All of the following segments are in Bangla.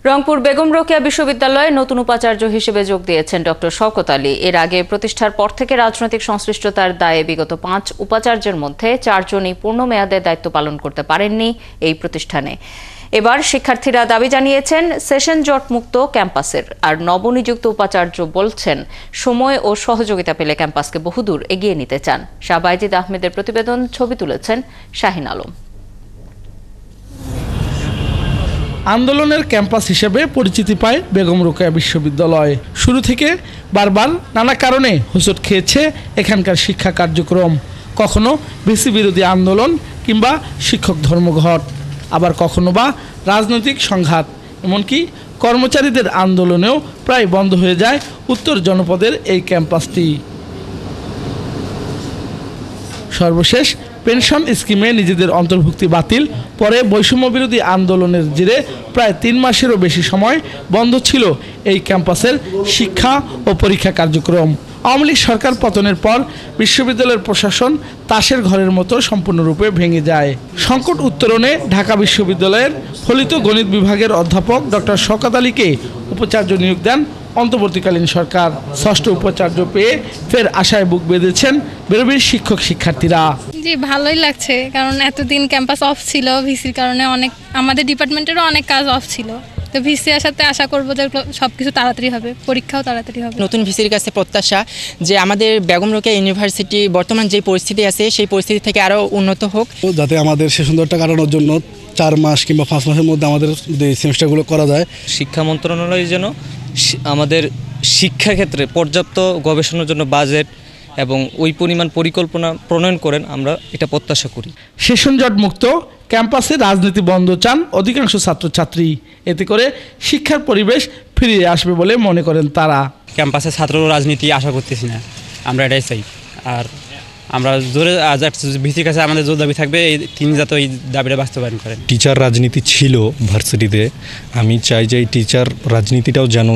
রংপুর বেগম রোকেয়া বিশ্ববিদ্যালয়ে নতুন উপাচার্য হিসেবে যোগ দিয়েছেন ডক্টর শওকত আলী। এর আগে প্রতিষ্ঠার পর থেকে রাজনৈতিক সংশ্লিষ্টতার দায়ে বিগত 5 উপাচার্যের মধ্যে 4 জনই পূর্ণ মেয়াদে দায়িত্ব পালন করতে পারেননি এই প্রতিষ্ঠানে। এবার শিক্ষার্থীরা দাবি জানিয়েছেন সেশন জট মুক্ত ক্যাম্পাসের। আর নবনিযুক্ত উপাচার্য বলছেন সময় ও সহযোগিতা পেলে ক্যাম্পাসকে বহুদূর এগিয়ে নিতে চান। শাহ বাইজিদ আহমেদের প্রতিবেদন, ছবি তুলেছেন শাহিন আলম। আন্দোলনের ক্যাম্পাস হিসেবে পরিচিতি পায় বেগম রোকেয়া বিশ্ববিদ্যালয়। শুরু থেকে বারবার নানা কারণে হোঁচট খেয়েছে এখানকার শিক্ষা কার্যক্রম। কখনো ভিসি বিরোধী আন্দোলন কিংবা শিক্ষক ধর্মঘট, আবার কখনো বা রাজনৈতিক সংঘাত, এমনকি কর্মচারীদের আন্দোলনেও প্রায় বন্ধ হয়ে যায় উত্তর জনপদের এই ক্যাম্পাসটি। সর্বশেষ পেনশন স্কিমে নিজেদের অন্তর্ভুক্তি বাতিল, পরে বৈষম্য বিরোধী আন্দোলনের জেরে প্রায় 3 মাসেরও বেশি সময় বন্ধ ছিল এই ক্যাম্পাসের শিক্ষা ও পরীক্ষা কার্যক্রম। আওয়ামী লীগ সরকার পতনের পর বিশ্ববিদ্যালয়ের প্রশাসন তাসের ঘরের মতো সম্পূর্ণরূপে ভেঙে যায়। সংকট উত্তরণে ঢাকা বিশ্ববিদ্যালয়ের ফলিত গণিত বিভাগের অধ্যাপক ডক্টর শওকত আলীকে উপাচার্য নিয়োগ দেন অন্তর্বর্তীকালীন সরকার। 6ষ্ঠ উপাচার্য পেয়ে ফের আশায় বুক বেঁধেছেন বেরোবির শিক্ষক শিক্ষার্থীরা। জি, ভালোই লাগছে, কারণ এতদিন ক্যাম্পাস অফ ছিল ভিসির কারণে। আমাদের ডিপার্টমেন্টেরও অনেক কাজ অফ ছিল। তো ভিসি আসাতে আশা করবো যে সবকিছু তাড়াতাড়ি হবে, পরীক্ষাও তাড়াতাড়ি হবে। নতুন ভিসির কাছে প্রত্যাশা যে আমাদের বেগম রোকেয়া ইউনিভার্সিটি বর্তমান যে পরিস্থিতি আছে সেই পরিস্থিতি থেকে আরও উন্নত হোক, যাতে আমাদের সে সুন্দরটা কাটানোর জন্য 4 মাস কিংবা 5 মাসের মধ্যে আমাদের সেমিস্টারগুলো করা যায়। শিক্ষা মন্ত্রণালয় যেন আমাদের শিক্ষাক্ষেত্রে পর্যাপ্ত গবেষণার জন্য বাজেট এবং ওই পরিমাণ পরিকল্পনা প্রণয়ন করেন, আমরা এটা প্রত্যাশা করি। সেশন জট মুক্ত ক্যাম্পাসে রাজনীতি বন্ধ চান অধিকাংশ ছাত্রছাত্রী। এতে করে শিক্ষার পরিবেশ ফিরিয়ে আসবে বলে মনে করেন তারা। ক্যাম্পাসে ছাত্র রাজনীতি আশা করতেছি না, আমরা এটাই চাই। আর আমরা জোরে ভিসির কাছে আমাদের জোর দাবি থাকবে তিনি যাতে এই দাবিটা বাস্তবায়ন করেন। টিচার রাজনীতি ছিল ভার্সিটিতে, আমি চাই যে এই টিচার রাজনীতিটাও যেন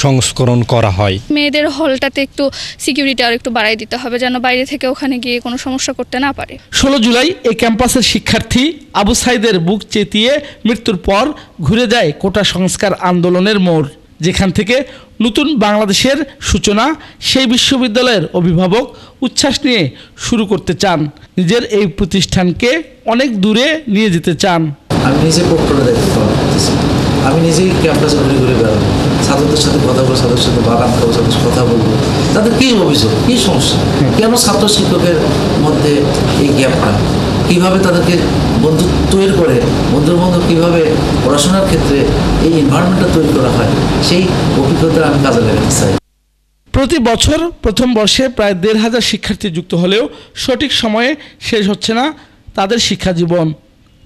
সংস্করণ করা হয়। মেয়েদের হলটাতে একটু সিকিউরিটি আর একটু বাড়াই দিতে হবে, যেন বাইরে থেকে ওখানে গিয়ে কোনো সমস্যা করতে না পারে। 16 জুলাই এই ক্যাম্পাসের শিক্ষার্থী আবু সাইদের বুক চেতিয়ে মৃত্যুর পর ঘুরে যায় কোটা সংস্কার আন্দোলনের মোড়। যেখান থেকে নতুন বাংলাদেশের সূচনা, সেই বিশ্ববিদ্যালয়ের অভিভাবক উচ্ছ্বাস নিয়ে শুরু করতে চান। নিজের এই প্রতিষ্ঠানকে অনেক দূরে নিয়ে যেতে চান। আমি নিজে প্রক্টরের দায়িত্ব পালন করতেছি। আমি নিজেই ক্যাম্পাসে ঘুরে ঘুরে বেড়াবো, ছাত্রদের সাথে কথা বলবো, ছাত্রদের সাথে বাগান খাবো, ছাত্রদের সাথে কথা বলবো, তাদের কী অভিযোগ, কী সমস্যা, কেন ছাত্র শিক্ষকের মধ্যে এই গ্যাপটা, কীভাবে তাদেরকে বন্ধুত্ব তৈরি করে বন্ধুর কীভাবে পড়াশোনার ক্ষেত্রে এই এনভায়রনমেন্টটা তৈরি করা হয়, সেই অভিজ্ঞতা আমি কাজে লাগাতে চাই। প্রতি বছর প্রথম বর্ষে প্রায় 1,500 শিক্ষার্থী যুক্ত হলেও সঠিক সময়ে শেষ হচ্ছে না তাদের শিক্ষা জীবন।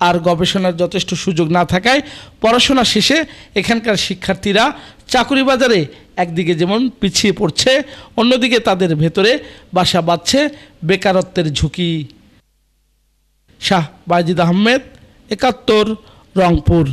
আর গবেষণার যথেষ্ট সুযোগ না থাকায় পড়াশোনা শেষে এখানকার শিক্ষার্থীরা চাকরি বাজারে একদিকে যেমন পিছিয়ে পড়ছে, অন্যদিকে তাদের ভেতরে বাসা বাঁধছে বেকারত্বের ঝুঁকি। শাহ বাইজিদ আহমেদ, 71, রংপুর।